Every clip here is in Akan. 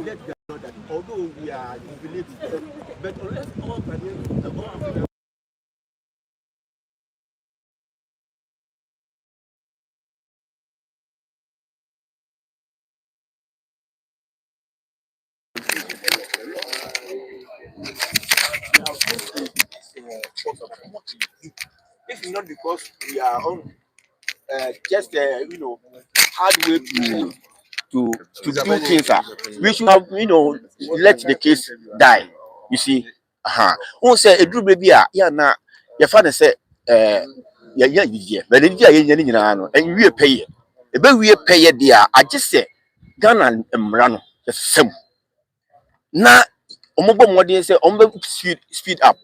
let them know that although we are jubilated, but unless all African this is not because we are on just hard way to do things. We should have let the case die. You see, who say a true baby? Yeah, now your father said, yeah, but the idea and we pay it. A baby pay it, dear. I just say, Ghana and Mrano, the same. Now, Omobo Modi say, speed up,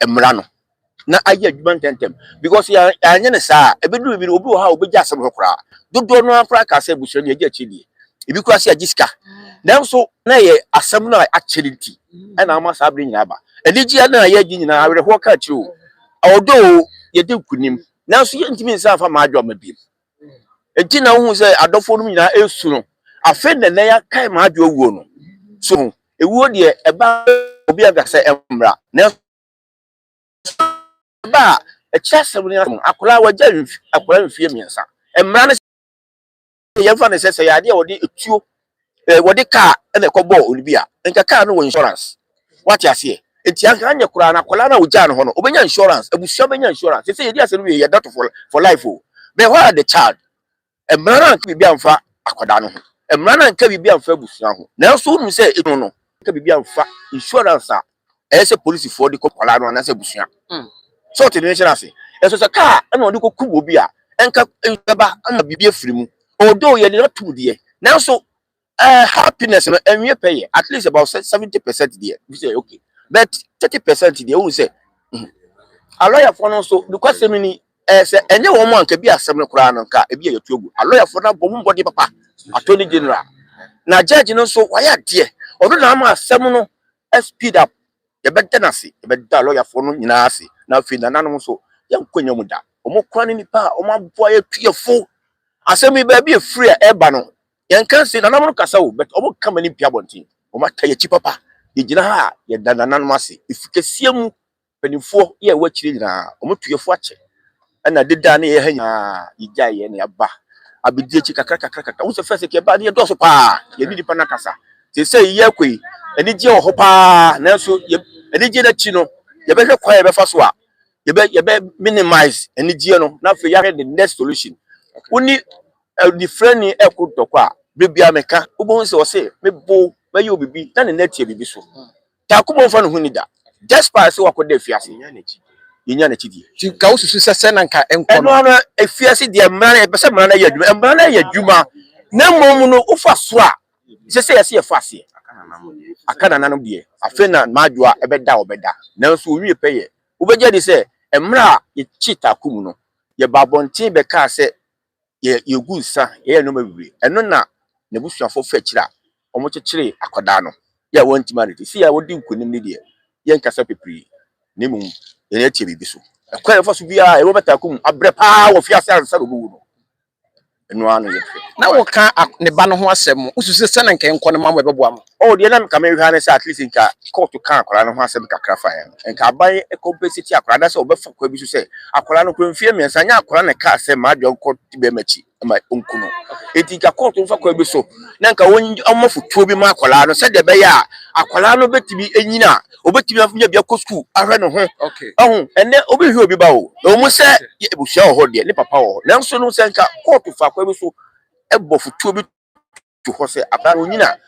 Mrano. Na aye adwuma tentem because ya anya ne saa ebedu bi obi wo ha obeji asem hokra dodo no afra ka se busro ne agi chidi ebi kwa se agiska nanso na ye asem no achiriti e na ama saa bre nyina ba eligi na ye agi nyina awre ho ka chi o odo ye de kunim nanso ye ntimi nsa afa ma adwo ma bi enti na hu se adofo no nyina esu no afa na ya kai ma adwo wuo no so ewuo de eba obi aga se emra na ba a chasem ni akola waja akola mfie miensa emra ne yemfa ne sese ya de wode etuo wode car na ekobọ olibia nka car no insurance what you say enti anka anya kura na akola na oja no ho no obenya insurance abusua benya insurance sese yedi asem we that for life o but why the child emra na nka bibia mfa akoda no ho emra na nka bibia mfa abusua ho na so unu se eno no nka bibia mfa insurance a ese police for the kokola no na se abusua so to the nation say eso say car and on go kubo bi a enka eba na bibia free mu although you not too there now so happiness no enwe pay at least about 70% there we say okay but 30% there we say a lawyer for no so because many say enye wo mo anka bi asem no kura no nka e bi ya tuogu a lawyer for na bom body papa attorney general na judge no so why there odo na ma asem no speed up ye betenase ye bedda lawyer for no nyina ase na fi na nanom so yankonya mu da omo kwan ni pa omo aboa ye tuefo asemi ba bi free e ba no yankan se na nanom kasa wo but omo kama ni bia bontin omo ta ye chi papa ye gina ha ye da na nanom ase ifikesie mu penifo ye wachire nyina omo tuefo ache na deda na ye hanya igya ye na aba abidie chi kakra wo se fese ke ba ne do so pa ye ni pa na kasa se ye kwei ani je wo ho pa na so ye ani je na chi no ye be hwe kwa ye be fa so a ye be minimize any die no na fe yare the next solution uni the friend ni ekutokwa bibia meka ubon se o se mebo baye obibi na ne netie bibi so ta kubo fa no huni da despite se wakoda fiase yenya na chidi ti ka ususu sese na nka enko no no efiase de mra na pese mra na ya djuma mra na ya djuma na mom no ufa so a sese yesi ye fase akana nanom de afa na Maa Adwoa ebeda obeda na so owie peye ubeje de se emra ye chita kumu no ye babontin be ka se ye gunsa ye no mabire eno na ne busuafo fa kira omo kekere akoda no ye wontima ne si ya wodi nkonim ne de ye nkasa pepri ne mum ye na tie bibi so ekwa fa so bia e wo beta kumu abre pa wo fiase ansa do bu no eno anu ye na wo ka ne ba no ho asem ususu se na nka enko ne mamo ebeboa mo oh de na nka me hwa ne se at least nka court kan akola no ho asem kakra fa ya nka aban e compensate akola da se obefa kwa bi so se akola no kwa mfie miensa nya akola ne ka se Maa Adwoa court be machi ma onkuno eti ka court mfa kwa bi so na nka won amofutuo bi ma akola no se de be ya akola no betimi enyina obetimi afnya bia ko school ahwe no ho okay ene obi hwe obi ba o mo se ebusia ho de ne papa ho na nso no se nka court fa kwa bi so ebofutuo bi to ho se abaro nyina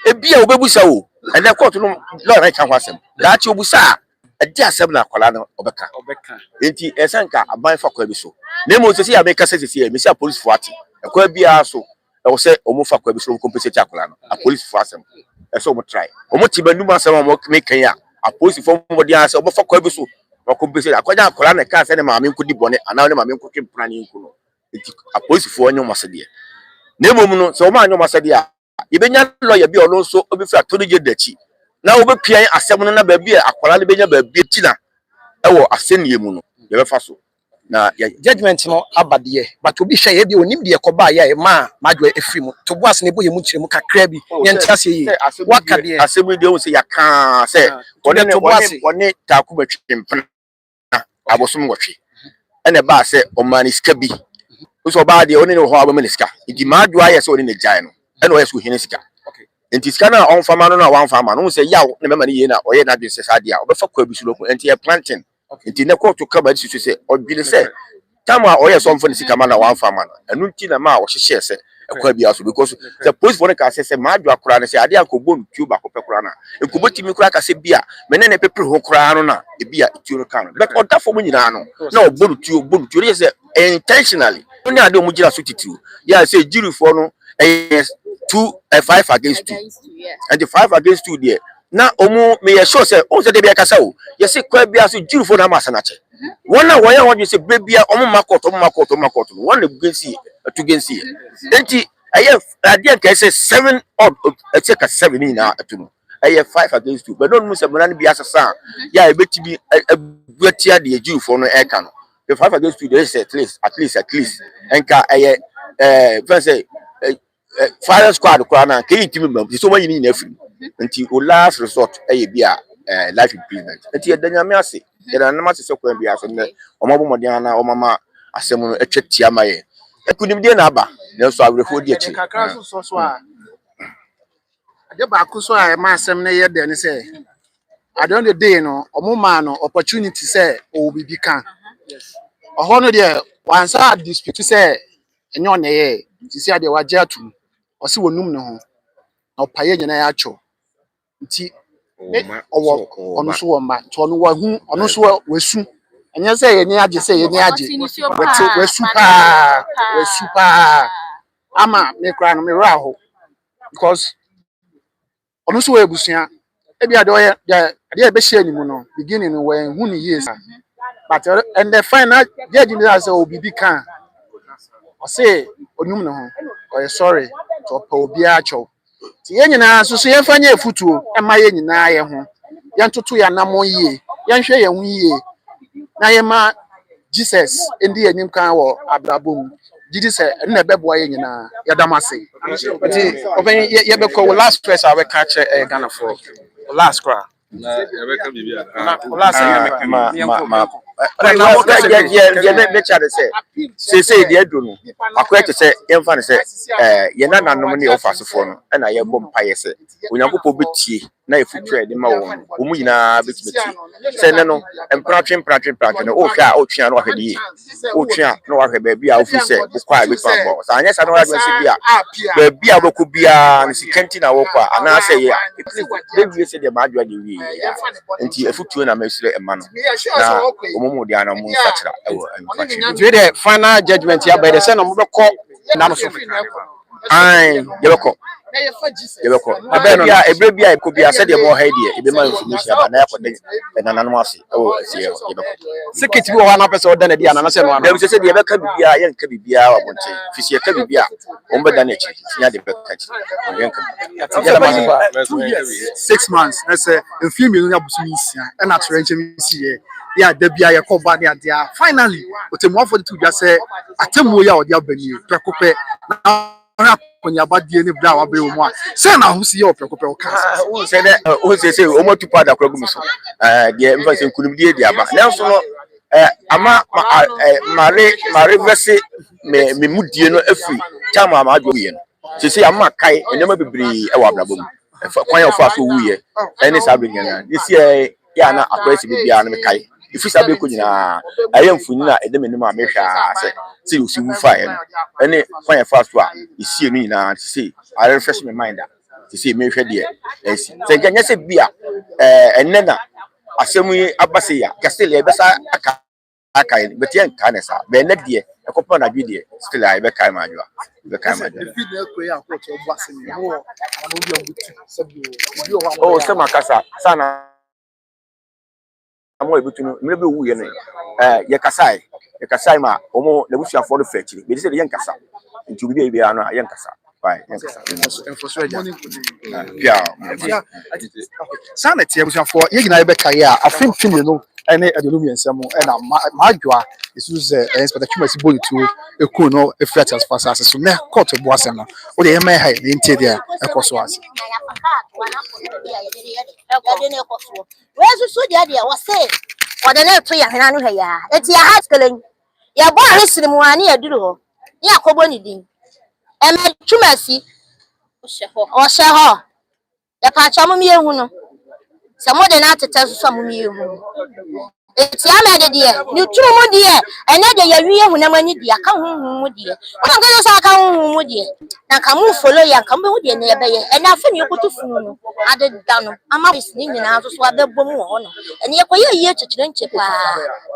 ebia obebusa o ene court no law right kan kwasem da chi obusa e di asem na akola no obeka enti esanka aban fa kwa bi so na mo sesi ya be kasa sesi ya mesi police for ati e kwa bia so e wo se omo fa kwa bi so compensate akola no a police for asem e so omo try omo ti bandu asem omo mekan ya a police for mo di asem omo fa kwa bi so o compensate akola akola na ka se ne maame nkodi bone ana ne maame nkodi plani nku no enti a police for onyo masede na mo no so omo anyo masede a ibenya lawyer bi ono so obi fra to je dachi na obepian asem no na ba bi akwala le benya ba bi tina ewo asenie mu no ye befa so na judgment no abade but obi hwe ye bi onim de ekoba ya Maa Adwoa efiri mu Twumasi ne boye mu kire mu kakra bi ye ntiase yi waka de asemi de o se yaka se woni taku betwempena abosom wotwe ene ba se o mani ska bi so ba de oni ne ho abama ska idi Maa Adwoa ye se oni ne jai no ene o ye so hene ska enti ska na on fama no na wan fama no se yaw ne mema ne ye na o ye na dwen se sa dia obefa kwa bi su loko enti ye planting enti ne ko to kaba sisu se odwine se tama o ye so mfo ne sika ma na wan fama no enu nti na ma o hyehye se ekwa bi aso because the police for ka say Maa Adwoa kura ne se ade akobon tube akopɛ kura na ekobotimi kura ka se bia mene ne pepre ho kura no na e bia etuo ka no but oda fo mu nyina no na obonu tuo ye say intentionally oni ade o mu gira so titiru ya say jiri fo no 5 against 2 and the 5 against 2 there na omu me sure say o say de bia kasa o ye say kwa bia so jiri fo na ma sana che wona wo ya wo say bia omu makoto wona bugensi atugensi enti aye ade ka say 7 odd take 7 ni na atuno aye 5 against 2 but don't musa mona bia sasa ya ebetibi abuatia de jiri fo no e ka no the 5 against 2 there say at least enka aye say fire squad kwa na ke yitimi mam so man yin na afiri nti o last resort aye bia life imprisonment nti ye danyame ase ye na nama se kwa bia so ne omabo modern na omama asem no atwatia maye ekunimde na aba na so awrefo di achi kakra so a ade ba ko so a ma asem na ye de ne se at the end of the day no omoma no opportunity say o bibi kan oho no de wansa dispute say enye on ye sisi ade waje atum o se wonum ne ho na opaye nyina ya acho nti owo onu so wo ma to onu wa hu onu so wesu enye say ye ni age wesu pa ama me kra no me ra ho because onu so ebusua e bia de o ye de be share ni mu no beginning no when hu ni yes but and the final judge me say obibi kan o say onum ne ho o sorry to pa obi a cho ti ye nyina so ye fanya efutuo e ma ye nyina ye ho ye ntoto ya namo yie ye nhwe ye hu yie na ye ma Jesus ndi enim kan wo abrabom jidi se na beboa ye nyina ya damase nti oben ye be ko last press a we catch Ghana for last cry na Rebecca Bibia. last ma say the edo no akwa te say yemfa ne say ye na nanom ne ofasefo no na ye bom paye say onyankopɔ betie na efutu de ma wo mu nyina betimeti say ne no empratwe no o hwa o twia no ahwede yi o twia no ahwe ba bia o fi say kwa be fa bo sa anya sa no wa se bia ba bia boku bia ne sikanti na wo kwa ana say ye be say de Maa Adwoa de wi nti efutu na mesire ema no na omomo de ana mu sakira ewo nti the final judgment ya by the say no mo be ko na no so ai yebeko abia ebre bia ko bia said mo ha die ebe ma information aba na yakode na nanom ase o ase yebeko secret bi wo na pese o da na di ana na se no ana dem se say de yebeka bibia ye nka bibia wa bonche fisi ye ka bibia o mbe da na echi nya de beka chi ye nka ya da 2 years 6 months na say enfie mi no abusu mi sia e na tere nche mi sie ya da bia ye ko ba ne dia finally otemu for the two just say atemu ya odi abani prekope na konya badie ni bra wa be wo mu a say na ho si ye oprekope o ka o say de o say o motu pada krogu mi so de mfa se nkunimdie di aba na so no ama mare vese me mudie no afiri chama Maa Adwoa ye no sisi ama kai enema bebre e wa blabom kwan ya fa so wuye ene sabe nyana disi ya na akwesi bibia na me kai ifi sabe ko nyina aye mfuni na edem enim a mehwa se usi wu fa ye no ene kwan ya fa so a isi enu nyina sisi I refresh my mind sisi mehwa de esi se ganya se bia enne na asemu abase ya kasele be sa aka betia nka ne sa be ne de ekopa na dwi de still I be kai Maa Adwoa be kai Maa Adwoa oh se makasa sana amo ebutunu mre be wuye no ye kasai ma omo na busia for the fetch be say ye nkasa nti obi be ano ye nkasa bye ye nkasa enfoso eja pia sana tie busia for ye gina ye be kai a afimfini no ene aduonu miensam e na Maa Adwoa esu se inspector Twumasi boy to eku no efrat as fast as so me court bo asem no o de yema ha ni ntie dia ekoso as wezu so dia was say or the net to ya hena no ya eti ya haskelen ya bo aresiri mu ani aduru ho ni akobo ni din e me Twumasi o she ho ya pa cha mu ehu no se mo de na atete so mu ehu eti amede de ni turu mu de ene de ya wi ehu na mani de aka hunhun mu de o nka yo so aka hunhun mu de na ka mu follow ya ka mu de na ebe ye ene afa ni yokoto funu no ade da no ama wis ni nyina so so abebbo mu ho no ene yekoye yie chichire nche pa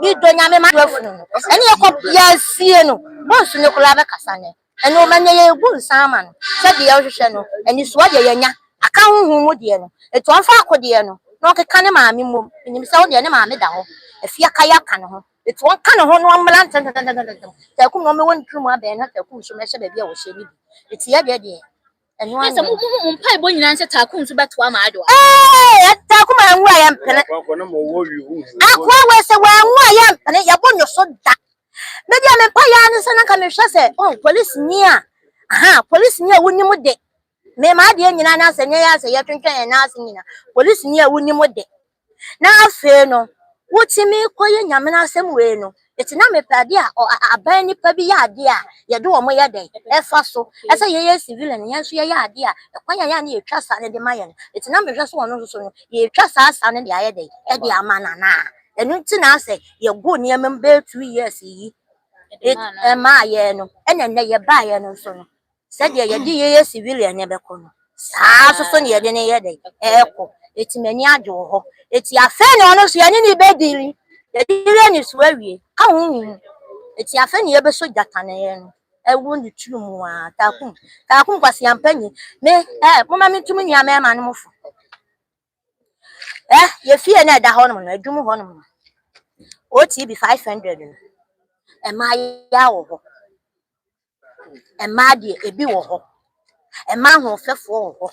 ni do nya me ma do funu no ene yekọ ya sie no bonsu ne kula be kasa ne ene o manya ye gu nsama no se de ya hwehwe no ene so de ya nya aka hunhun mu de no etu anfa akode no no keka ne maame mom enim se wo de ne maame da ho afia kaya ka ne ho etu on ka ne ho no amla ta kum no me won trum abe na ta kum so me hye ba bia wo hye ni eti ya de enu an se mu mpa ebo nyina nse ta kum so beto Maa Adwoa ta kum anwu aya mpene akwa we se wa anwu aya mpene ya bonyo so da me dia me pa ya ne se na ka me hwe se police ni a police ni a woni mu de me ma de nyina na se nya ya se ya twentwen na ase nyina police ni a woni mu de na afe no wotimi koye nyame na asem we no eti na me pade a aban ni pa bi ya ade a ye de wo mo ye den e fa so ese ye civilian yan so ye ya ade a kwanya ya na ye twa sa ne de maye no eti na me hwe so wono so no ye twa sa sa ne de aye den e de amana na enu ti na ase ye go ni em be 2 years yi e ma ye no ene ne ye ba ye no so no se de ye de ye civilian ne be ko no sa so ne ye de ne ye den e ko eti mani adwo ho eti afa ne ono so ye ni be diri ye diri ni so awie ka hu eti afa ne ye be so jata ne ye no e wo ni tumu a ta kum kwase ampanyi me mama mi tumu nya me ma ne mofo ye fie na da ho no no adwum ho no oti bi 500 no e ma ya wo ho e ma de ebi wo ho e ma ho fefo wo ho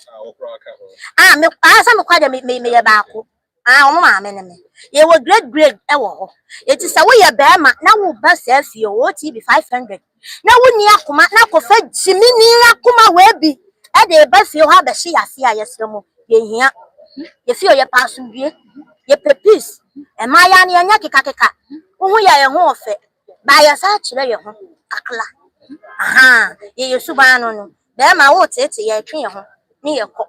me asa me kwa de me ye baako omo ma me ne me ye wo grade e wo ho eti se wo ye ba ma na wo ba se afie wo ti bi 500 na wo ni akoma na ko fa jimi ni akoma we bi e de ba fie ho ba hye ase a yesremo ye hia ye fie ye pass wie ye pepis e ma ya ne anya keka wo hu ya ye ho ofe ba ya sa kire ye ho kakla ye suba no be ma wo tete ye twe ye ho ni ye ko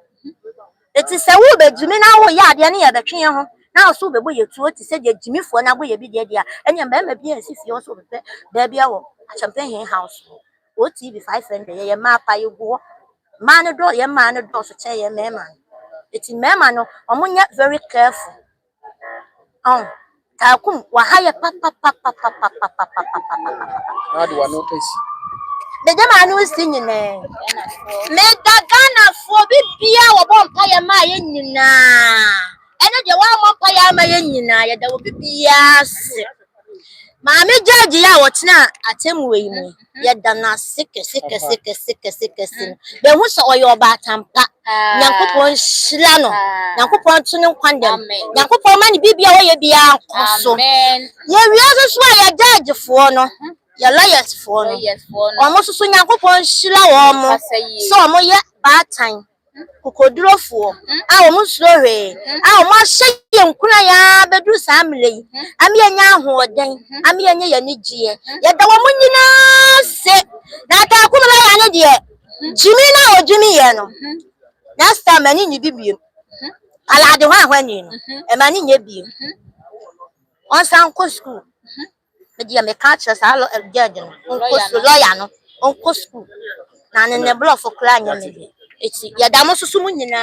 eti se wo be jimi na wo ya ade ne ye be twe ye ho na so be bo ye tuo ti se de jimi fo na bo ye bi de dia enya be ma bi ansi fie so be da bia wo champagne house o TV 500 ye ma pa ye go ma ne do ye ma ne do so che ye mema eti mema no omunya very careful ta kum wa haye pa Adwoa no esi de ma no si nyine me da Ghana fo bibia wo bon pa ye ma ye nyina ene de wa mo pa ye ma ye nyina ye da wo bibia se ma me judge ya wo tena atemu we mu ye da na sike be hu so oyo ba tampa nyankopon hira no nyankopon tunu kwandem nyankopon ma ni bibia wo ye bia nkoso ye wiase so ya judge fo no ya lawyers fo no omo so nyankopon hira wo mo so omo ye batan kokoduro fo omo sure omo hye nkuna ya bedu samle ami anya ahoden ami anya ya nigye ye da wo munyina se na ta kuma ya ne de jimi na ojimi ye no na sta mani ni bibiem ala de ho ahwani no e mani nye biem on san ko school me dia me catch sa judge no on school lawyer no on ko school na ne bluff kra nya me eti ya da mo susu mu nyina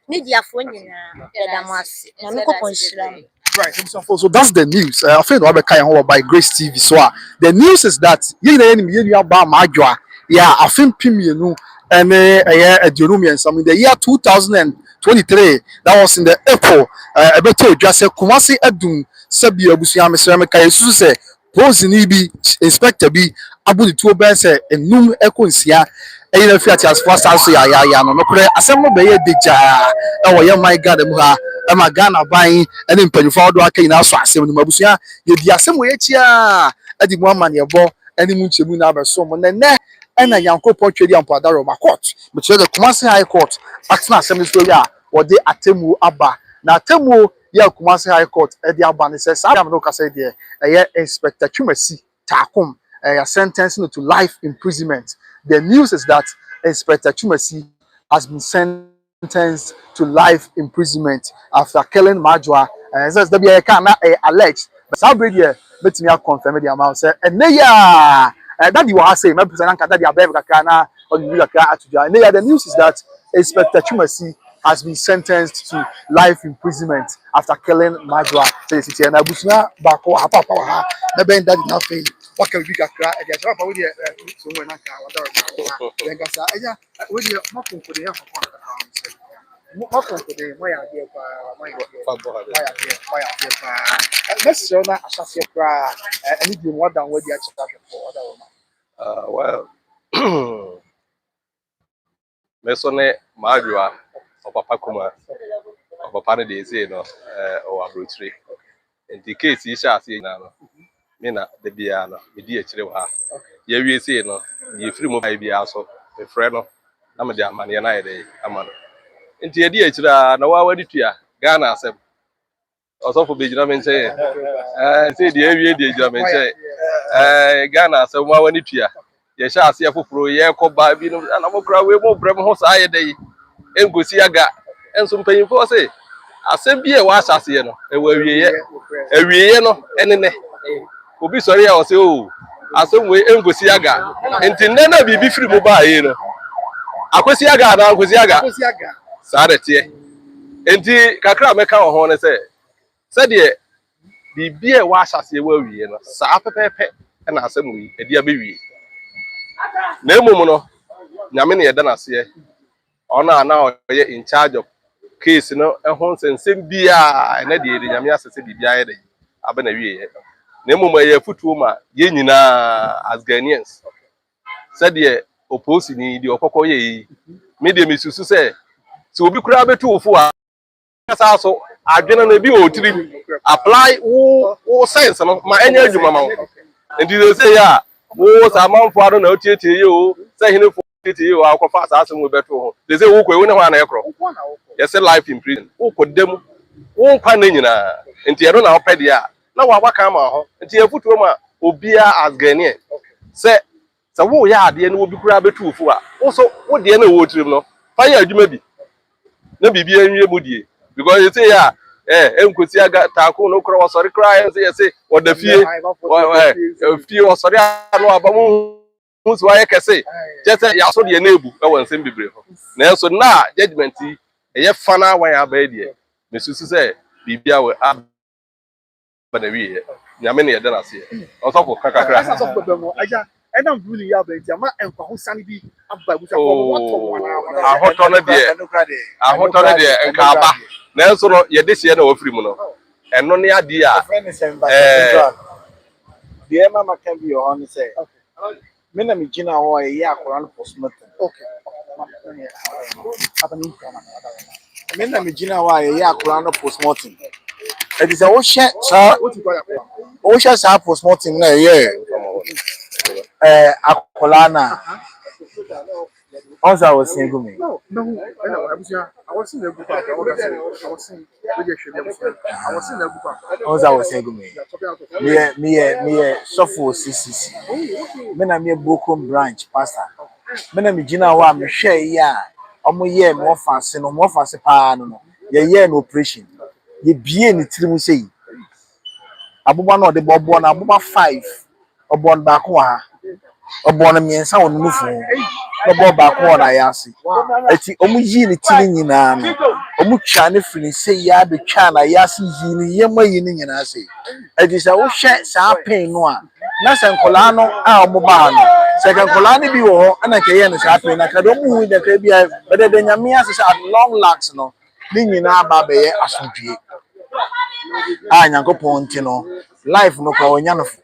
media fo nyina ya da mo ase na me ko ponshira. Right, so that's the news. I think by Grace TV. So the news is that you about Maa Adwoa. Yeah, I think Pimienu and a Jerome some in the year 2023. That was in the April. I better just say Twumasi Edun Sabi Abusia Mesremeka Yesu say pose ni bi inspector bi abu the two ben say enum ekonsia na fiat as fast as ya no kure asem no be ye deja e wo ye my god mu ha ma Ghana ban ene mpanyufo do aka ina so asem no mabusua ye di asem we chia adi mu amane bo ene mu nchemu na abeso mo nene ena yankopon twedi ampo adaro ma court me tire the Twumasi High Court action assembly story a wo de atemu aba na atemu ya Twumasi High Court e de aba ne se sa am no ka say de eye Inspector Twumasi takum sentencing to life imprisonment. The news is that Inspector Twumasi has been sentenced to life imprisonment after killing Maa Adwoa. Says the be can alleged, but somebody here let me confirm the amount. Say, and yeah, that you are saying, my person that you are very kana or you are atuja. And the news is that Inspector Twumasi has been sentenced to life imprisonment after killing Maa Adwoa. Say, it's here. Na busuna bako apa ha. Na ben that nothing. What can we get? I guess what we so when I can whatever. Then I say, yeah, we dey not for the help of not for the my idea my idea. Let's show na asase kra any be more than what you actually for other Well, mesone Maa Adwoa or Papa Kuma or Papa ne dey say no or abrotire. In the case you shall see now. Me na de bia no me di akire wa ye wie sei no ye free mo bai bia so me frɛ no na me de amane na ye de amano nti ye di akire na wa wadi tua Ghana asem osofo be jira me nche sei de ye wie de jira me nche Ghana asem wa wadi tua ye sha ase afoforo ye kɔ ba bi no na mo kra we mo brɛ mo ho saa ye de engosi aga enso mpanyimfo se asem bi e wa asase ye no e wa wie ye no enene obi sori ya o se o asem we engosi aga enti nena bibi free mo ba ye no akwesi aga na akwesi aga sa de tie enti kakra meka ho ne se de bibi e wa asase wa wie no sa pepepe na asem wi e dia be wie na emom no nyame ne yeda na se ona na oye in charge of case no ehon sensem bia na de nyame asese bibia ye de abana wie na emom ye futuo ma ye nyina as Ghanaians said ye opposing ni di okoko ye me de misusu se obi kura betu ofo a kasa so adwena na bi o tiri apply wo sense no ma enya adwuma ma wo ndi they say ya wo samanfo ado na otietie ye o say hinefo otietie ye o akofa asase mu betu ho they say wo kwe wo ne ho ana ekro yes life in prison wo kodem wo nkwa na nyina nti ero na opede a na wa waka ma ho nti efutuo ma obia as Ghanaian say wo ya ade na obi kura betu ofo a wo so wo de na wo tirim no fa ya adwuma bi na bibia enwie mu die because you say ya enkosi aga taako no kro wasori kra say woda fie fie wasori anu abamu musu aye kese jese ya so de na ebu e wonsem bibre ho na enso na judgment ye fana wan aba die mesusu say bibia we abana wie nyame ne yeda na se osofo kakakra asase bebe mo aja ena mbuli ya be dia ma enkwa ho sane bi aba busa ko moto mo na ahoto na de enka aba na enso no ye de sie na ofiri mu no eno ne ade a the mama can be on say me na me gina ho ye akora no postmortem okay me na me gina ho ye akora no postmortem it is a wo share sir wo share sa postmortem na ye akora na also I was saying me no I was in the book I was in the book also I was saying me suffer CCC me na me Broken Branch pastor me na me gina wa me hwe ya omo ye me ofase pa no ye no operation ye bie ni tirim sei aboba na ode bobo na aboba 5 obo ba ko ha obo na miensa won nufu obo ba ko na ya ase eti omu yi ni tiri nyina no omu twa ne firi sei ya be twa na ya ase yi ni yema yi ni nyina ase eti sa wo hwe sa pen no a na se nkola no a omo ba no se kan nkola ne bi wo ho ana ke ye no sa pen na ka do mu hu de ka bia be de nyame ase at long last no ni nyina ba be ye asodue a nyankopon nti no life no kwa onyanofo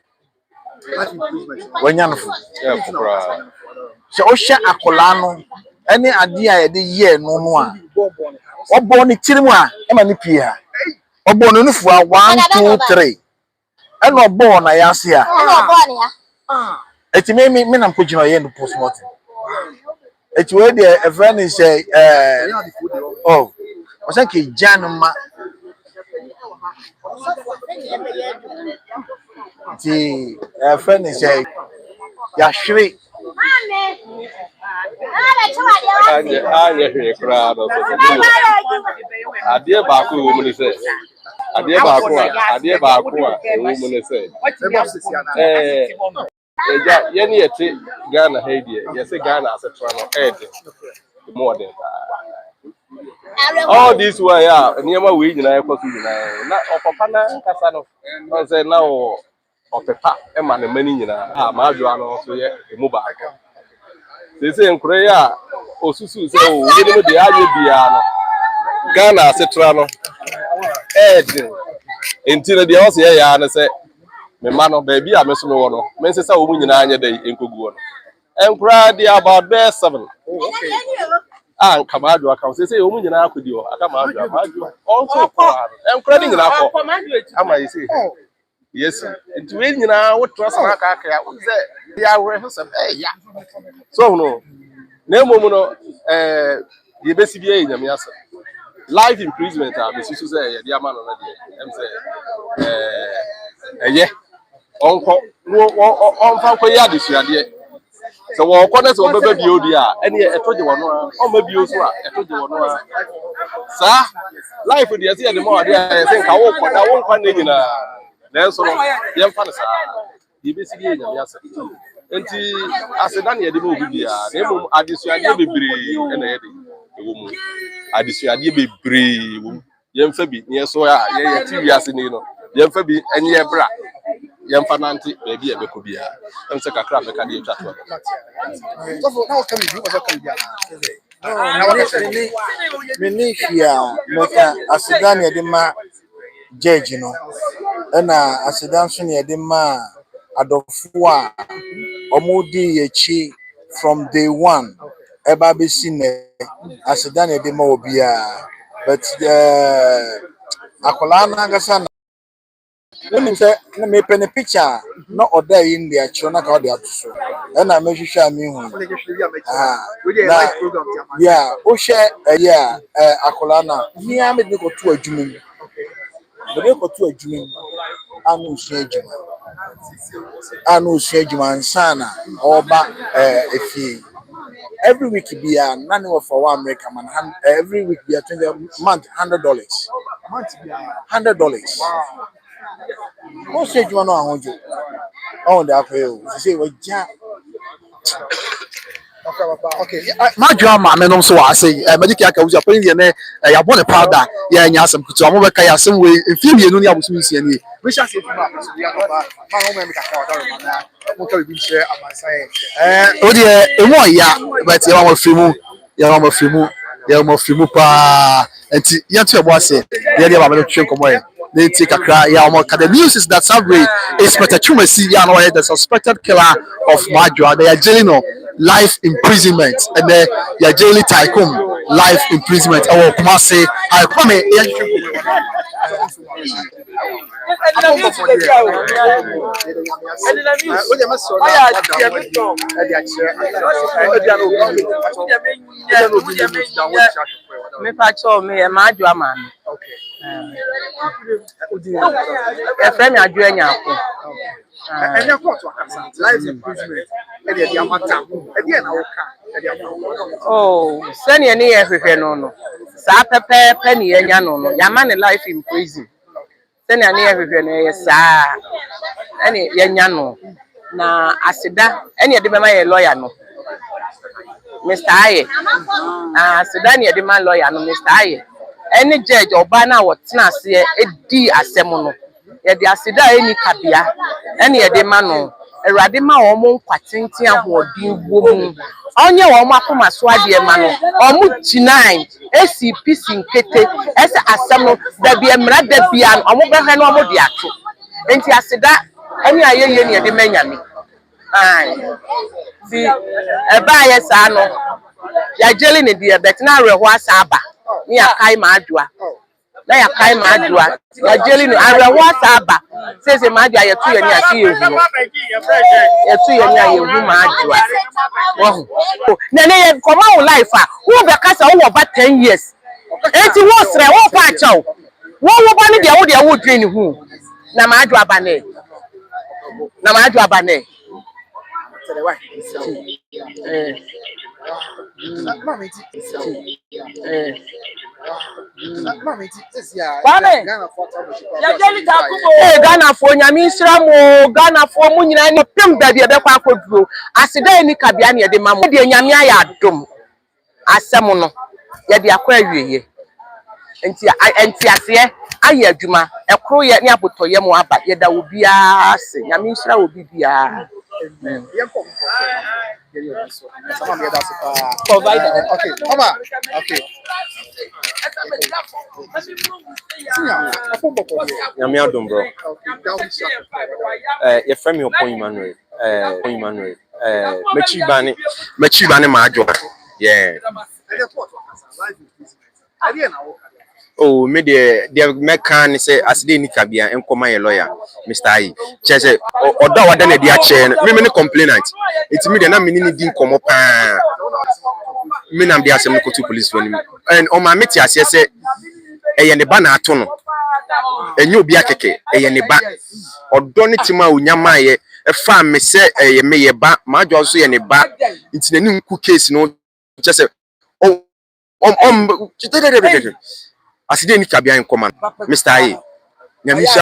so o hye akola no ene ade a ye de ye no no a Obon Chirima, Emanipia. Obon Unifua 1, 2, 3. And no born, I ask here. It made me men put you in the postmortem. It's where a friend is oh, was like a Januma. The friend is a Yashri. Adeɛ baako wɔ mu ne sɛ adeɛ baako a ɛwɔ mu ne sɛ ɛgya yɛne yɛte Ghana ha deɛ yɛsɛ Ghana asetena no ɛɛde more than all this way a nneɛma wei nyinaa ɛkɔ so nyinaa na ɔpapa na nkasa no ɔsɛ na ɔpepa ɛma ne mani nyinaa a Maa Adwoa no nso yɛ emu baako sɛ nkora yi a osusu sɛ o yɛde no deɛ ayɛ biara no Ghana asetena no ɛɛde nti no deɛ ɔsɛ yɛyɛ ano sɛ me ma no baabi a me so me wɔ no me nse sɛ wɔn nyinaa nyɛ dɛ nkoguo no nkora deɛ about bɛɛ 7 nka Maa Adwoa ka sɛ wɔn nyinaa akɔdi hɔ aka Maa Adwoa ɔnso kɔ nkora ne nyinaa kɔ ama yɛ sɛ yes nti we nyinaa wotra sana aka aka ya sɛ deɛ awore sɛ ɛya so no na mmom no yɛbɛsi bi yɛ nyame asa life imprisonment a bɛsusu sɛ yɛde ama no na deɛ ɛm sɛ ɛyɛ ɔnkɔ ɔmfa nkɔ yɛ adesuadeɛ sɛ wɔkɔ na sɛ wɔbɛba bio di a ɛne ɛtɔ gye wɔno a ɔmma bio so a ɛtɔ gye wɔno a saa life deɛ sɛ yɛde ma wade a yɛsɛ nka wokɔ na wonkwa ne nyinaa nanso no yɛmfa no saa yɛbɛsi bi yɛ nyame asa nti aseda ne yɛde ma obi biara na mmom adesuadeɛ bebree ɛna yɛde ɛwɔ mu adesuadeɛ bebree wɔ mu yɛmfa bi ne yɛso a yɛyɛ ti wiase ni no yɛmfa bi ɛnyɛ bra yɛmfa nante baabi a ɛbɛkɔ biara ɛm sɛ kakra bɛka deɛ ɛtwa toɔ Many here, Meka, Asedan Yadima, Judge, and Asedan Sun Yadima, Adofua, Omudi Yechi from day one, Ebabi Sine, Asedan Yadima Obia, but Akolana Gasana. Let me say, let me pen a picture, not order in the Chona Cardia, and I measure me. Yeah, Osha, yeah, Akolana. Me, I made me go to a June. But they go to a June. I know Shedman, Sana, or back a fee. Every week be a none of for 1 American man. Every week be a month $100. $100. Most say you know how you own that for you. Say, well, yeah. Okay, Maa Adwoa ma me no so wa say medical aka wuja pon ye na ya bone powder ya nya asem kutu amo be ka ya asem we efie mienu ni abosu mi sie ni we sha say ma so ya no ba ma no me ka ka da na mo ka bi share amansa o de emo ya but ya ma fimu pa enti ya to ebo ase ya de ba me twen komo ye they take a cry. Yeah, the news is that Saturday is Twumasi, the suspected killer of Maa Adwoa. They are jailing on life imprisonment, and they are jailing Tycoon life imprisonment. Oh, Twumasi, I come me pacho me Maa Adwoa man. Okay. A friend Adwoa nyako. And life imprisonment. Oh, send your near no. Sa pepe penny enya no. Yaman life in prison. Send your near sa any yenya no. Na asida any de my lawyer no. Mr. Aye. Asida ni de my lawyer no Mr. Aye. Any judge or banner what na say edi asemono. Ye de asida any kabia. Any de mano. Erade ma omo kwatintin ahodin wo mu. Onye wo mo akoma so ade ma no. Omo G9 ACP sinkete ese asem no da bia mra da bia no omo behwe no omo de ato. Enti asida any ayeye ne de manyame. Ai. Si eba ye sa no. Ya jeli ne de bet na reho asa aba. Ni akai Maa Adwoa. Na ya kai Maa Adwoa. Ya jeli no arewa saba. Say Maa Adwoa ye tu ye ni ase ye hu. Ye tu ye ni aye hu Maa Adwoa. Wo. Na ne ye koma wo life a. Wo be kasa wo over 10 years. Enti wo sre wo pa chaw. Wo ba ni de wo dwen ni hu. Na Maa Adwoa ba ne. Na Maa Adwoa ba ne. Ghana for nyame nsira mo Ghana for mu nyina ni pem ba bia be kwa akoduro aseda ni kabia na ye de mamo de nyame aya adom asem no ye de akwa awieye enti ase aye adwuma ekro ye ni abotoye mo aba ye da obi ase nyame nsira obi bia provider Okay, Mama. Okay. Nyame adom bro. Your friend your point Emmanuel. Emmanuel. Mechi bane Maa Adwoa. Yeah. Oh, me the mekan say as dey nika bia enkoma ye lawyer Mr. Ayi. Che say oda wada na dia che me complainant. It me dey na me ni din komo pa. Me na dey asem ko to police for me. And on my meti ase say eye ne ba na ato no. Enye obi akeke eye ne ba. Odo ne tima onyama ye e fa me say eye me ye ba Maa Adwoa so ye ne ba. Nti na ni nku case no che say as they need to be in command, Mr. Ayi. Nyamisha.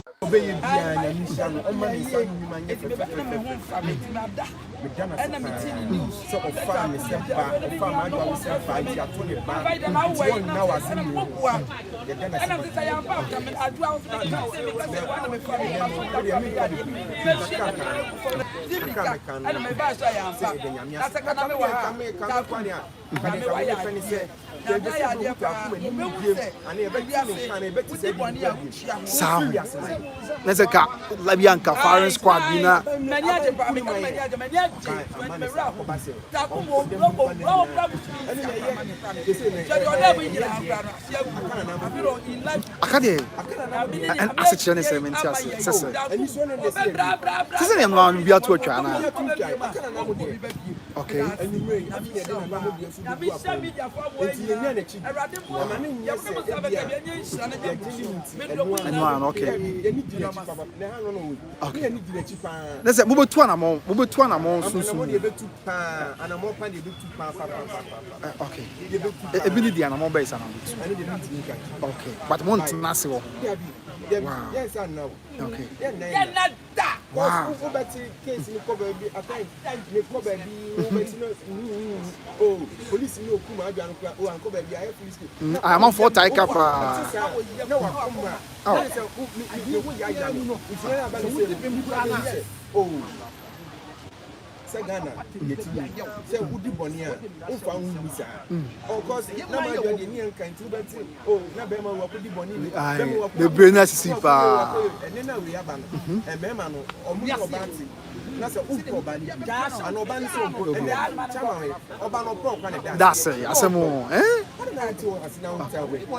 Sound. Let's go. Labianca, Foreign Squad, you know. I can't section is a mental. We are to a channel. Okay. Okay. Let's say we two among soon. Okay. Ability and among base and okay. But one to massive. Wow. Yes, I know. Okay. Wow. Oh, police no come oh, uncle baby, I police. I'm on for tie cap. Oh. Sagana, say Woody Bonia, found Missa. Of course, no matter the Indian country, but oh, Nabema, what would be Bonia, the Buenos Sipa, and then we have a Memano or Mio that's a Ubani, that's an Oban so, and then Obano Pro, that's a more, eh?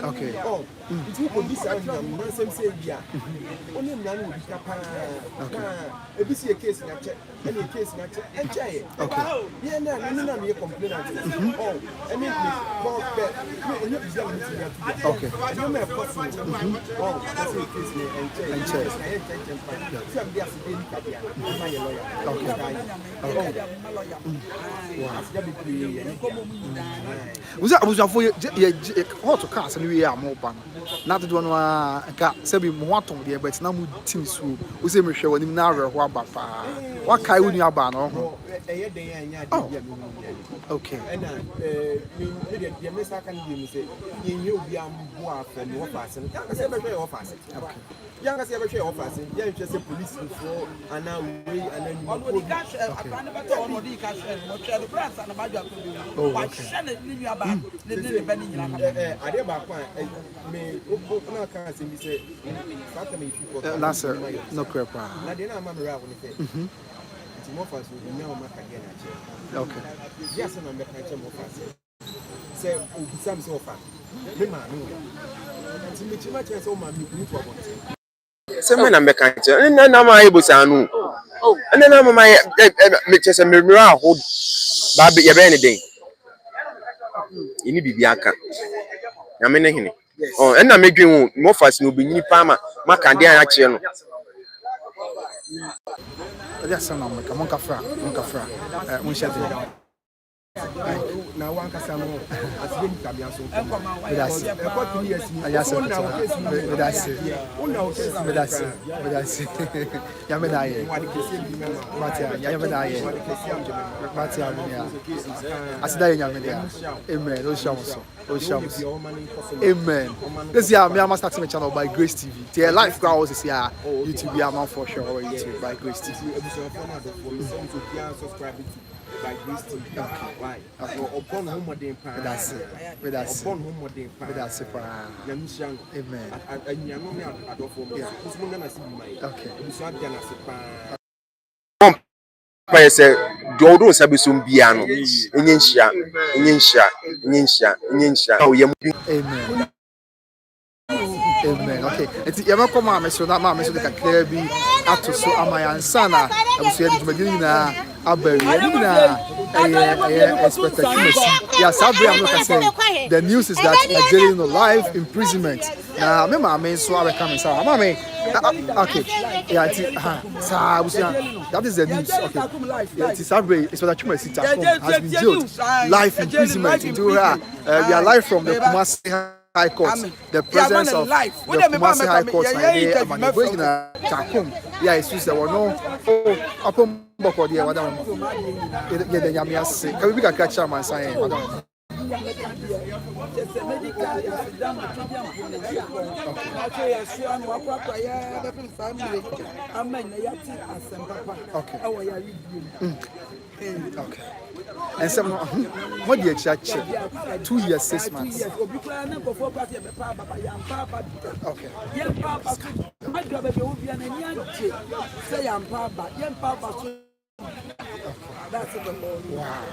Okay. Oh, it's you police out of some say, yeah. Only none will be capable. If you see a case in a check, any case in a check. Okay. Yeah, no, you complain. Oh, I mean, okay. You may have possible. Oh, that's a case and check. Was for you? What to cast and we are more ban. Not the one Sabi Moaton, dear, but now Tim Sue, who say Michelle and Nara Wabapa. What kind would you ban? Oh, okay. And the Miss I can say, you be a more than your person. Okay. Young as ever share of us, yeah, just a police before, and now we and then you cash a cash and the brass and a magic. Oh, I send it in your bag. The I did back may open our cars and say, that's no crap. I didn't remember around when it's more fast with no Mac again. Okay. Yes, and I'm making more fast. Say, some so far. Me ma no. Nti me chima che so ma me kunu to abonte. Se me na meka nche na ma ebusa anu. Na ma me che se me mira ho ba ye be ne den. Ini bibi aka. Na me ne hene. Oh, na me dwen hu mo fast no benyini pa ma kan de an ache no. Yes, no, mon kafra. Mon chef. Na wan kasa no asibe ni tabia so. Medasi. Ayasa. Medasi. Ya medaye. Matia, ya medaye. Matia ya. Asida ya medaye. Amen. O shamuso. Amen. This year me am starting my channel by Grace TV. The life crowd is here. YouTube be am for sure or YouTube by Grace TV. Subscribe to by Grace TV. Why? Upon home modern pan. That's it. Upon home modern pan. That's it. Amen. And you know me I don't for me. Okay. Pa say do sabi so bia no enyenhia Amen. Amen. Okay. Enti yema koma ameso na ma ameso de kakra bi ato so amayansa na abuso ye djumagini na abari ni na expectation. Yeah, Sabri I'm not saying. The news is that a jail in life imprisonment. Na me ma me so abeka me sa. Ma me okay. Yeah, that is the news. Okay. Yeah, Sabri expectation has been jailed. Life imprisonment into her. We are live from the Twumasi High Court, the presence of the Twumasi High Court. Yeah, it's just there were no upon Boko dear, madam. Get the Yamias. Can we catch a man saying, madam? Okay. And some what do you church? 2 years, 6 months. Okay. That's it. Wow.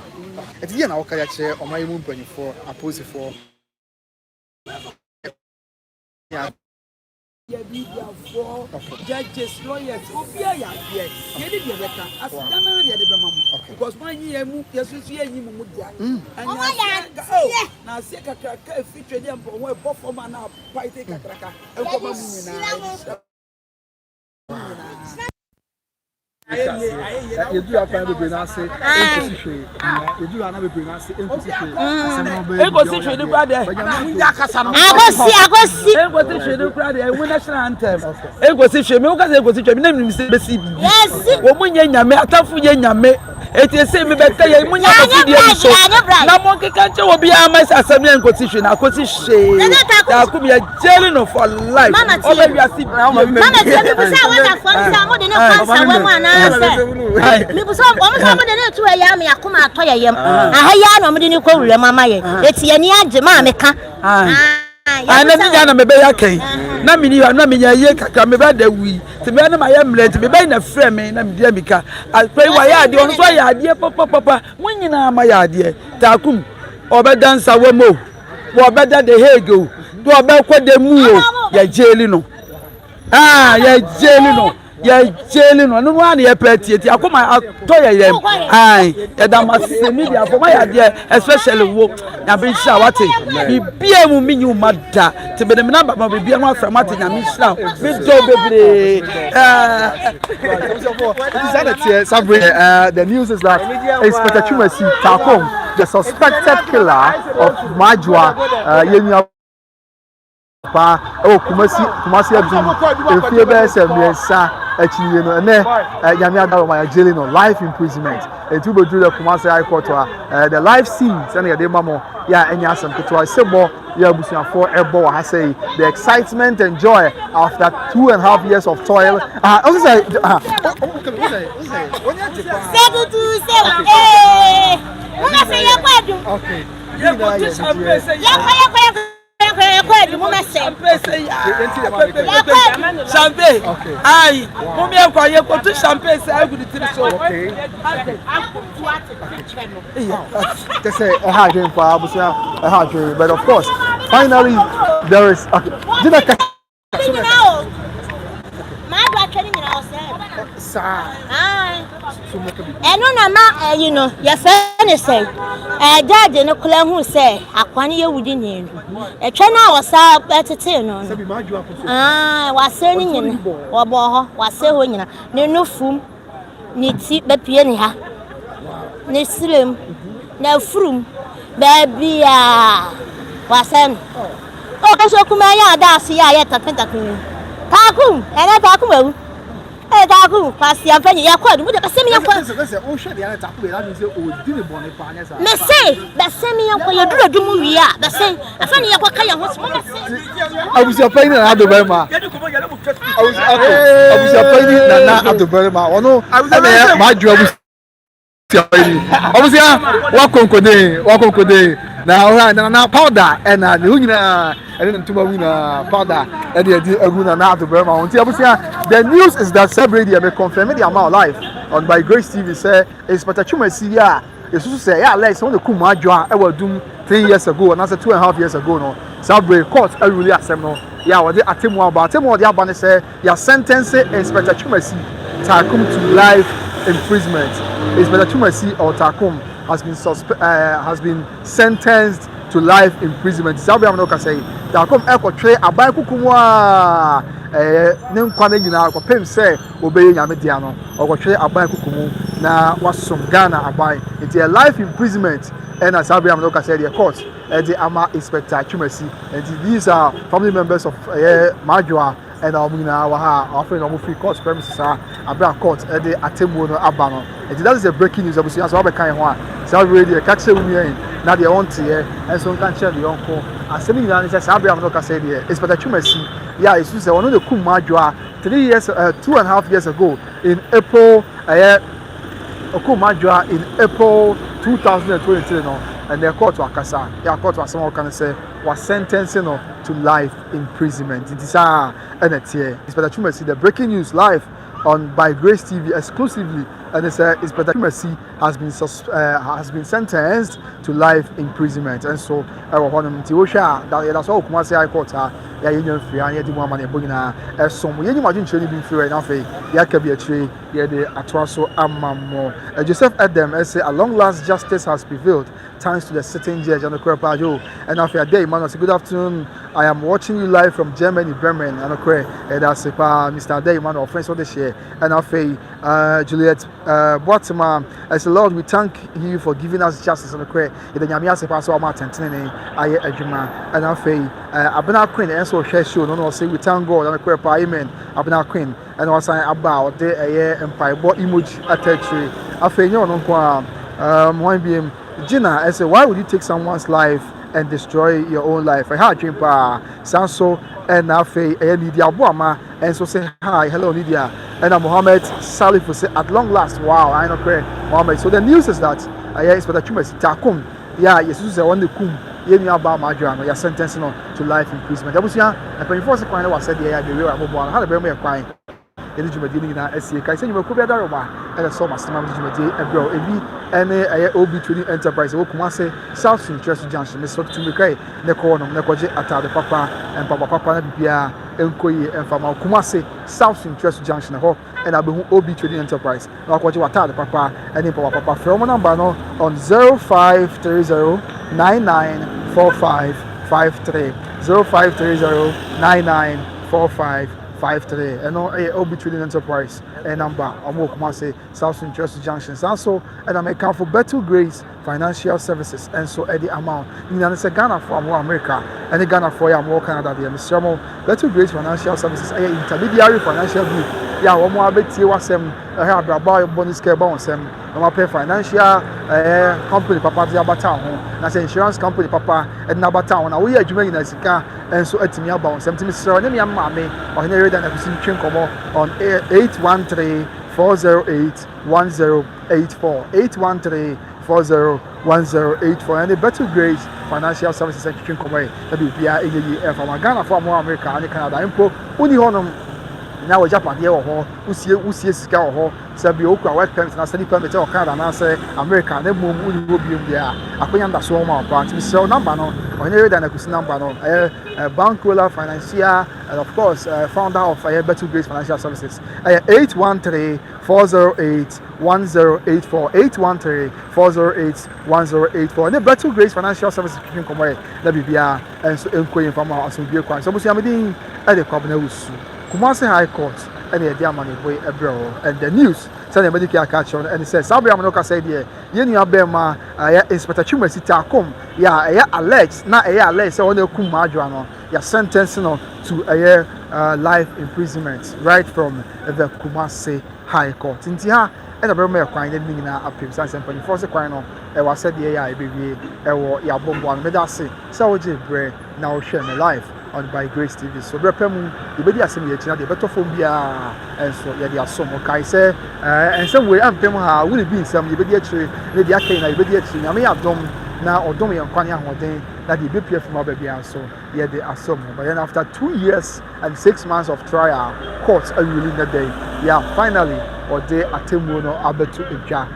It's here now. Okay, actually, on my room 24, opposite for. Yeah. Judges, lawyers, because 1 year move, yes, you see any mudia. And now, see a cracker feature them for where performer now, fighting a cracker. You do have to be pronounced. You do have to be pronounced. You go see the brother. I go see the brother. I win national anthem. I go see me. I go see me. Name is Bessie. Yes. Woman, Yame, Atafu Yame. It is same better. You mun have to see na monkey can't you be a mass assembly and constitution. I go see shame. I could be a jailing for life. All of you are sick. Mama, tell me what I found. Someone didn't find me so almost somebody to a yam, I come out to a yam. I had no didn't call your mamma. It's any Jamaica. I never done a baby. Namini, I'm not me a year, come about the we. To be my emblem, to be buying a frame, and I'm Demica. I'll pray why I don't try idea, papa. When you know my idea, Takum, or better dance a womo, or better the Hego, to a better the moo, ya jailino. Ah, ya jailino. Ya jailing no one ya petty akoma atoya yem ai ya da media for my idea especially wo na be sha wate bibia mu minyu mada te be me number ma bibia ma fra mate nya me sha me do bebre the news is that Inspector Twumasi Takom, the suspected killer of Maa Adwoa yenya Twumasi Abdul if you be say miensa actually you know na Yami Adwoa jail no life imprisonment and to go through the Twumasi High Court the life scenes and the mamo ya enya asem to sebo ya busuafo ebo ha say the excitement and joy after 2.5 years of toil also say okay champagne. Aye. Mommy, I'm going to champagne. I will do so. Okay. They say a hard game for Abusia, a hard game, but of course, finally there is did I catch Maa Adwoa twɛ ne nyinaa ɔsɛ. Sir. Ɛno na ma you know yɛfrɛ ne sɛ judge no kora hu sɛ akwa ne yɛwudi ne ndu. Ɛtwɛ na ɔsa ɛtete no. Wasɛ ne nyina wɔbɔ hɔ wasɛ hɔ nyina ne nofum ne ti bɛpie ne ha ne sirem na furum baabi a wasɛ no. Ɔkɔsɔ kuma yɛ ada ase yɛ takentakene. Takum ɛna takum awu. Takum pasi amfani yakwa mu de kasemi yakwa. Listen, o hwe de ana takum that means o di ne bone pa anya sa. Me say, basemi yakwa ye duro dumu wi a, basemi afani yakwa ka ya ho so me say. Abusia pain na Adoberma. Abusia pain na Adoberma. Ono na ma ju abusia pain. Abusia wa konkode na powder and na nyina and then tuma wina powder and the aguna na Adoberma. Onti abusia the news is that celebrity may confirm the amount live on by Grace TV say Inspector Twumasi ya esusu say ya like some the kum adwoa e wadum 3 years ago and that's 2.5 years ago no celebrate court e really asem no ya we dey atemu the abane say ya sentence Inspector Twumasi Takum to life imprisonment. Inspector Twumasi or Takum has been sentenced to life imprisonment. Sabi am no ka say Takum e ko twe aban kukumwa ne nkwane nyina ko pem say obeye nyame dia no ko twe aban kukumu na wasom Ghana aban. It's a life imprisonment and as Sabi am no ka say the court the ama Inspector Twumasi and these are family members of Maa Adwoa and Omina Waha offering a free court premises abra court at the Atemu no Abano. And that is a breaking news. Obviously, as well kind one. So already a catch women now they want here and so can share the uncle. As sending down says Abraham no say there. It's better Twumasi. Yeah, it's just one of the Maa Adwoa 2.5 years ago in April. Maa Adwoa in April 2023 no. And their court was Akasa. Their court was someone can say was sentencing to life imprisonment. It is NTA. Inspector Twumasi, the breaking news live on by Grace TV exclusively, and they say Inspector Twumasi has been sentenced to life imprisonment. And so I want to Tiosha that that's all Kumasi High Court. Ya union free and yet one man ebogina some we imagine training being free now for ya can be a tree ya the atwaso amamo Joseph Adam say at long last justice has prevailed thanks to the sitting judge and the Pajo and after a day man say good afternoon I am watching you live from Germany Bremen and that's Mr. Day man of friends of the share and after Juliet Boatema I say Lord we thank you for giving us justice and the the nyamia se paso amaten aye adwuma and after Abena Queen and so share show no say we thank God and the amen Abena Queen and was saying about the empire bo emoji attachment after you no kwa one BM Gina I say why would you take someone's life and destroy your own life I had dream pa sanso and after Lydia Boama and so say hi hello Lydia and Mohammed Salif will say at long last wow I know correct Mohammed so the news is that Inspector Twumasi Takum yeah Jesus say one the kum yemi aba Maa Adwoa no ya sentencing to life imprisonment abusia apanifo se kwan na wa said ya the real abobo no ha be me kwan ele jumadi ni na asie kai se nyumaku be daroma ele so masema jumadi ebro ebi ene obi training enterprise wo Kumasi South Interest Junction me so tumi kai ne ko no ne koje atade papa en papa na bibia enkoyi enfama Kumasi South Interest Junction ho and abehu obi trading enterprise na koje atade papa ene papa from number no on 0530994553 0530994553 and obi trading enterprise and number omo Kumasi South Interest Junction also and I'm account for Better Grace Financial Services and so at the amount in Ghana for America and the Ghana for Canada the Mr. Better Grace Financial Services intermediary financial group yeah one more abeti wasem braba bonus care bonus no pay financial company papa dey abata ho na say insurance company papa e na abata ho na we adwuma ina sika enso atimi aba ho something sir na me maame o na read na kusin twen komo on 813-408-1084 813-408-1084 and the Better Grace Financial Services Section komo e be bia eyi from Ghana for America and Canada impo uni honum now we Japan here or usie sika or sabi okwa work permit na study permit or Canada na say America na mum will be there akonya da so ma pa ti sell number no onye da na kusi number no Bankola Financial and of course founder of Better Grace Financial Services 813-408-1084 813-408-1084 and Better Grace Financial Services kin komo na bibia enso enkoyin fama asubie kwan so busu amedin e de kwabna wusu Twumasi High Court and the Diamond boy ebro and the news say the medical catch on and says Sabri Amanoka said here yenu abema Inspector Twumasi takom ya alleged na alleged say on kum Maa Adwoa no ya sentencing no to life imprisonment right from the Twumasi High Court inti ha and the brother kwan de nyina apem san sempa force kwan no e wa said here ya ebewie e wo ya bombo an medase say wo je bre na wo hwe me life on by Grace TV. So repemu ibedi asem ye china de beto fo bia enso ye de asom kai say ensem we ampem ha wo bi nsam ibedi achire ne de akai na ibedi achire na me adom na odom ye nkwane ahoden na de bepie from abia so ye de asom but then after 2 years and 6 months of trial court really na day finally or day atemu no abetu edwa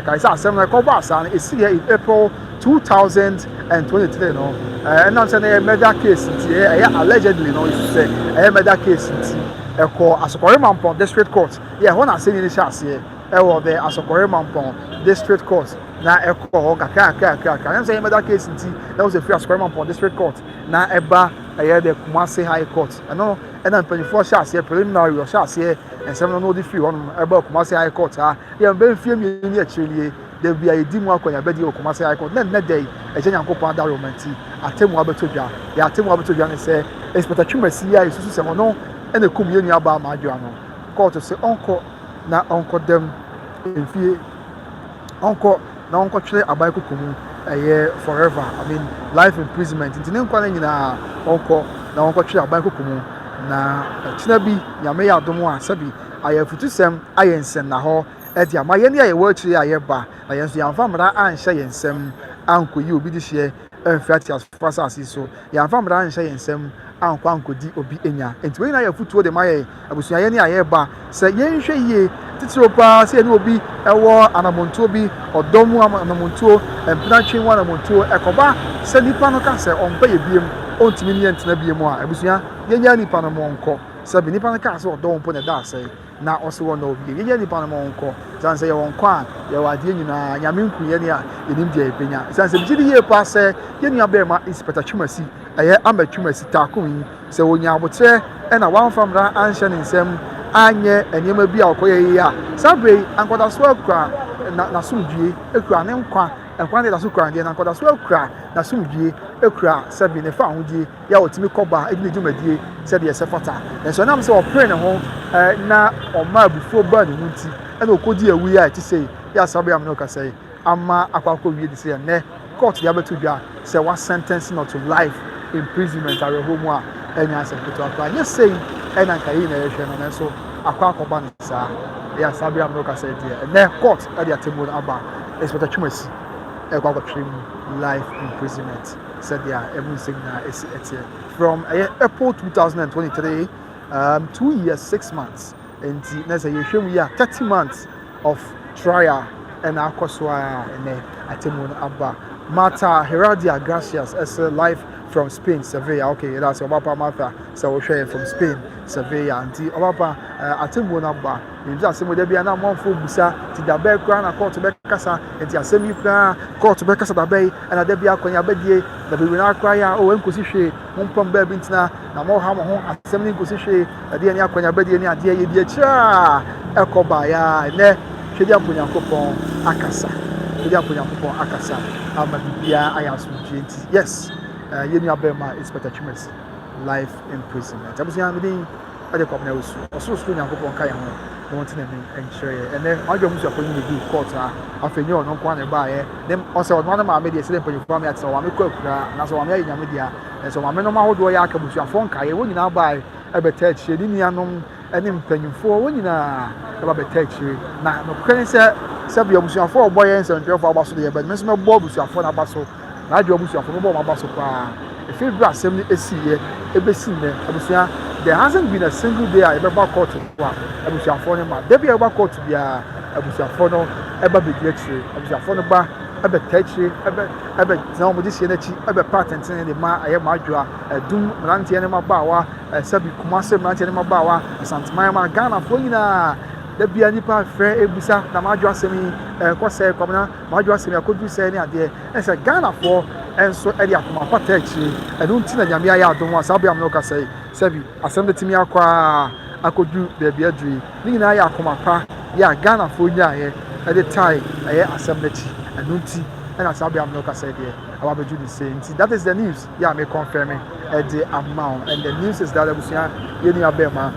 kai say asem na ko ba asa is here in April 2023 no and I'm saying murder case allegedly no is say murder case e call Asokore Mampong District Court when I say initial say the Asokore Mampong District Court na e call I'm saying murder case that was a free Asokore Mampong District Court na eba the Twumasi High Court and no and then 24 shots here preliminary or shots here and some no the free one about Twumasi High Court ben fear me ni actually there be a dim work on your bed or Twumasi High Court then that day a Janyankopon da romanti atemu abetodwa ya atemu abetodwa ne say Inspector Twumasi ya isusu se no ene kum ye nua ba Maa Adwoa no court say onko na onko dem enfie onko na onko twere abai kokomu forever I mean life imprisonment ntine nkwa na nyina onko na onko twere abai kokomu na tina bi nyame ya adom a sabi ayefutusem ayensem na ho edi ama ye ne aye wachiri aye ba ayenso yamfa mra anhye yensem ankoyi obi di hye emfiati as fasasi so yamfa mra anhye yensem ankodi obi enya enti we na ayefutuo de maye abusuya ye ne aye ba se yenhwe ye titiro pa se ne obi ewo anamontuo bi odomu anamontuo empinatwe wa anamontuo ekoba se nipa no ka se ompa ye biem ontimi ne entina biem a abusuya yenya nipa no monko se bi nipa no ka se odom po ne da se na also one of you yenya nipa no monko san se ye wonko a ye wade nyina nyame nkuye ne a enim dia ebenya san se bigidi ye pa se ye nua be ma Inspector Twumasi Amba Twumasi takum se wonya abotre e na wan famra anhye ne nsem anye enyema bi a okoye ya sabre ankoda so akura na sumdue ekura ne nkwa nkwa ne da so kura ne ankoda so akura na sumdue ekura sabi ne fa ahudie ya otimi koba edine djumadie se de sefata enso na me se opre ne ho na oma abufuo ba ne hunti e na okodi awi a ti sei ya sabre am no ka sei ama akwakọ wie di sei ne court ya betudwa se wa sentence not to life imprisonment are home a enya se peto akwa yes say and ankayi na yehwe no so akwa no sa ya sabi am no ka say there na court e dey atemu aba Inspector Twumasi e kwa trim life imprisonment said there every signal is from April 2023 2 years 6 months and na say yehwe we are 30 months of trial and akoswa and atemu aba Marta Heradia Gracias as a life from Spain, Sevilla. Okay, that's Obapa Martha. So we'll share from Spain, Sevilla. And the Obapa Atemu Naba. In just some there be an amount for Busa, to the Bay Grand, a court to Becassa, and the Assembly court to Becassa the Bay, and a Debia Konya Bedie, the Bibina Crya, or Encosi, Mumpum Bebintina, Namo Hamon, Assembly Encosi, a DNA Konya Bedie, and a dear cha, Ekobaya, and there, Shedia Punyankopon, Akasa. Akasa Amabia Ayasum. Yes, Yenia Bema Inspector Twumasi life imprisonment. I was young within other companies, also school Yankopon Kayan, no one and share. And then I don't want to do court after you no one by them. Also, one of my media said, but you from me, so I'm a cook, and so I'm a media, and so I'm no matter what I can with your phone. I wouldn't now buy a better shade in Yanom and in penny for when you know about better shade. Now, no credit sabi omusia for boy and so for abaso dey but me so me bob omusia for na abaso na adwo omusia for me bob abaso pa e fe bra assembly esi ye ebesi ne omusia there hasn't been a single day I ever court to abusuafo no ma debi ever court bia abusuafo no eba be lecture abusuafo no ba ebe tachi ebe na mo disi na chi ebe patent ne de ma aye ma adwoa dum mrantie ne ma bawa sabi kumase mrantie ne ma bawa santima ma Ghana fo nyina debi anipa frɛ ebusa na ma adwoa semi ko sɛ komna ma adwoa semi akodu sɛ ne ade ɛsɛ Ghana fo enso edi akoma pata achi enu nti na nyame aye adom asabi am no ka sɛ sabi asɛm de timi akwa akodu baabi adui ni nyina ya akoma pa ya Ghana fo nyaaye edi tai aye asɛm na chi enu nti na asabi am no ka sɛ de aba beju the same nti that is the news ya me confirming the amount and the news is that abusia yeni abema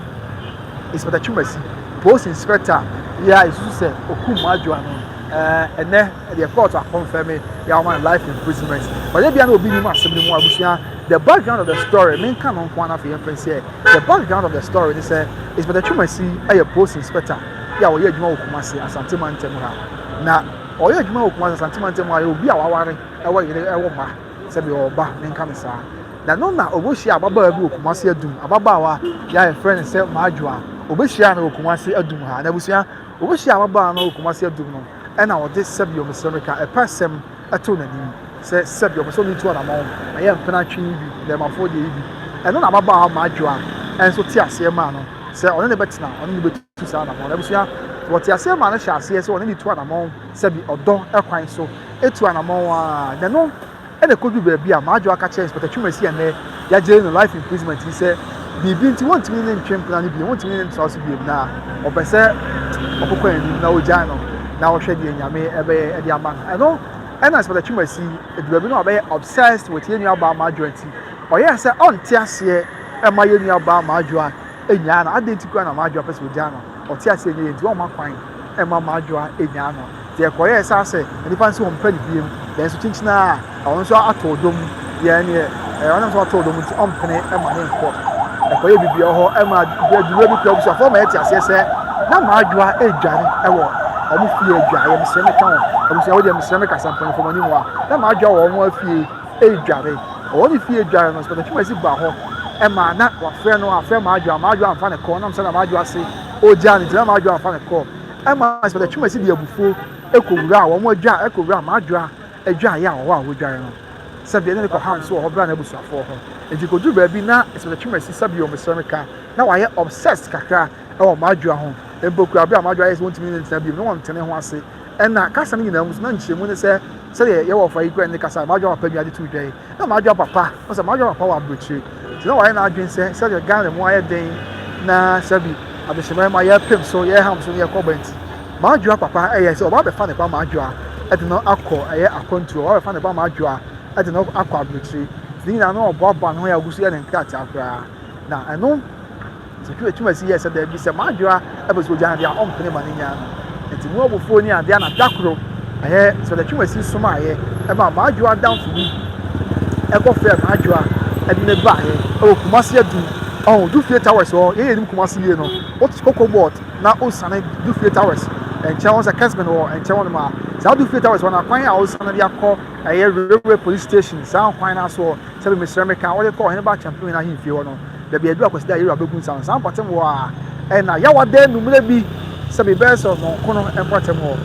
is for the Twumasi post inspector ya isu sɛ okum adwoa no ene the court are confirming ya man life imprisonment but they be an obi ni mu asem ni mu abusia the background of the story men kan on kwana for your say the background of the story they say is for the Twumasi a post inspector ya wo ye adwuma Kumasi asante mantem ha na o ye adwuma Kumasi asante mantem ha obi a waware e wo yire e wo ma se be oba men kan sa na no na obohia ababa bi Kumasi adum ababa wa ya friend say Maa Adwoa obohia na Kumasi adum ha na abusia obohia ababa na Kumasi adum no and I this Sabio Mr. a person at Tony says Sabio was only 2 amount. I am penalty, them afford the and none about Maa Adwoa and so Tia man say on the bet now, only with 2 sound amount. What Tia man shall see so only 2 amount, Sabi or Don Equine so 8 amount. Then no, and the could be a Maa Adwoa catches, but the Twumasi and there, Yajan life imprisonment. He said, be 1 million champion, be 1 million sauce be now, or by say, no Jano. Now share the nyame ebe e ama I know and as for the Twumasi eduabi no be obsessed with yenu aba Maa Adwoa ti o ye say on ti ase e ma yenu aba Maa Adwoa enya na identical na Maa Adwoa pese odia no o ti ase ni enti o ma kwan e ma Maa Adwoa enya no te ko ye say ase ni fancy o mpa ni biem den so chinchina a so atodom ye ne onam so atodom ti o mpene e ma ne nko e ko ye bibia ho e ma eduabi bi kwa busa fo ma ye ti ase se na Maa Adwoa edware e wo omu fie adwa ye meseme kan omusia wo de meseme ka sampan fo mani wa na Maa Adwoa wo mo afie edware o ni fie edware no so the Twumasi ba ho e ma na wa frɛ no afɛ Maa Adwoa amfa ne kɔ na mse na Maa Adwoa se o ja ni Maa Adwoa amfa ne kɔ e ma so the Twumasi de abufuo ekowura wo mo adwa ekowura Maa Adwoa adwa ye a wo a wo dware no sabi ne ko ham so ho bra na abusuafo ho enti ko du ba bi na so the Twumasi sabi o meseme ka na wa ye obsessed kakra e wo Maa Adwoa ho eboku abi Maa Adwoa is 1 million tabi no won tene ho ase na kasa ni na musu na nchemu ne se ye wo fa igwe ne kasa Maa Adwoa papa bi ade tu dwan na Maa Adwoa papa o se Maa Adwoa papa wa brochi ti na wa na adwen se ye Ghana mu aye den na sabi abeshema ma ye pem so ye ham so ye kobenti Maa Adwoa papa se oba be fa ne ba Maa Adwoa e de no akọ aye akontu oba be fa ne ba Maa Adwoa e de no akọ abrochi ti na no obo ba no ya gusu ye ne nkata akra na eno so Twumasi yes there be say Maa Adwoa ebeso jana dia ompene maninya enti mu obofo ni ade na dakro aye so the Twumasi soma aye e ba Maa Adwoa down to me e go fair Maa Adwoa e de ne ba aye o Kumasi adu oh do fie towers o ye nim Kumasi ye no what cocoa board na o sane do fie towers and chawo sa casman o and chawo ma sa do fie towers wana kwan a o sane dia kɔ aye railway police station sa kwan na so se be Mr. America o de kɔ he ba champion na himfie wo no da bi adu akwasi da yero abegun san san patem wo a na ya wade numre bi se be best of no kono empatem wo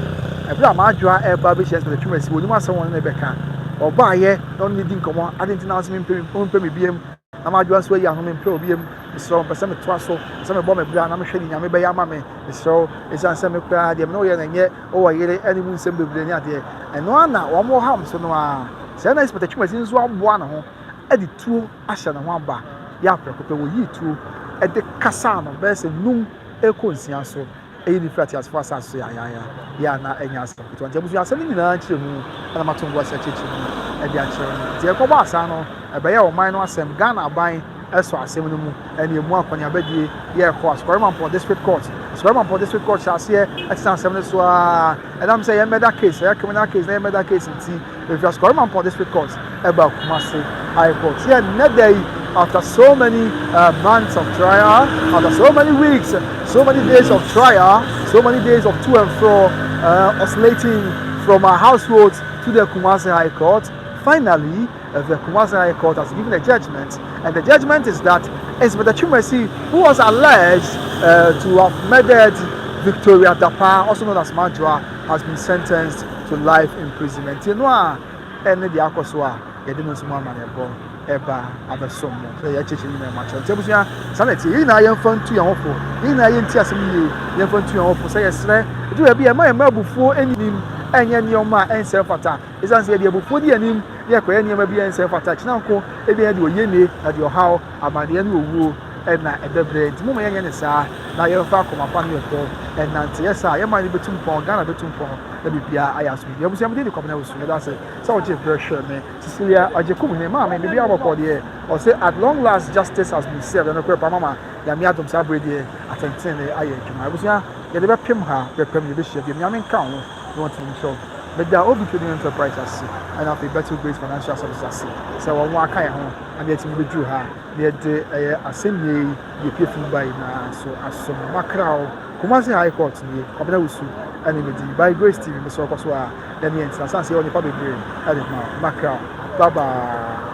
ebra Maa Adwoa e ba be chance the Twumasi woni ma se won na beka oba ye no ni di nkomo adenti na asem mpem biem na Maa Adwoa so ya no mpem biem so pese me to aso se me bo me bra na me hwe ni nyame be ya ma me so esan se me kra de me no ye na nye o wa yere ani mu nsem bebre ni ade eno na wo mo ham so no a se na expect Twumasi nso aboa na ho edi tuo ahye na ho aba ya prekope wo yi tuo ede kasa no be se num ekonsia so eyi ni flat as far as ya na enya so to anje busu asem ni na kire mu na matongo ase cheche mu e dia kire mu je ko ba asa no e be ya o man no asem Ghana ban eso asem no mu ene emu akonya badie ye ko Asukariman district court Asukariman district court shall see exam asem no so and am say ye murder case ye criminal case na murder case nti if Asukariman district court e ba Kumasi high court here net day after so many months of trial, after so many weeks, so many days of trial, so many days of to and fro, oscillating from our households to the Kumasi High Court, finally, the Twumasi High Court has given a judgment, and the judgment is that Inspector Twumasi, who was alleged to have murdered Victoria Dapa, also known as Maa Adwoa, has been sentenced to life imprisonment. You know, and the Akoswa, you didn't know man eba abesom so ya cheche ni na macho ntebusia saneti yi na ye mfa ntu ye hofo yi na ye nti asem yi ye mfa ntu ye hofo say yesre edu e bia ma abufuo enim enye nioma ense fata isan se e bia abufuo di anim ye koye nioma bia ense fata chinanko e bia de oyene na de ohaw amade ne owuo na ebebre nti mo yenye ne saa na ye fa akoma pa ne to na nti yesa ye ma ni betum pon Ghana betum pon na bibia ayaso ye busia me de komna wusu da say so we pressure me Cecilia ajekum ne ma me bibia boko de or say at long last justice has been served and okwe pa mama ya mi adom sa brede atenten ne aye adwuma busia ye de bepem ha bepem ye be hye bi mi amenka ho no want to show but there will be trading enterprises and have a better great financial services so one more kind and yet we drew her near the assembly the people by na so as some macro Twumasi High Court ni obena wusu and the by Grace TV so then the answer say on the public brain and macro bye bye.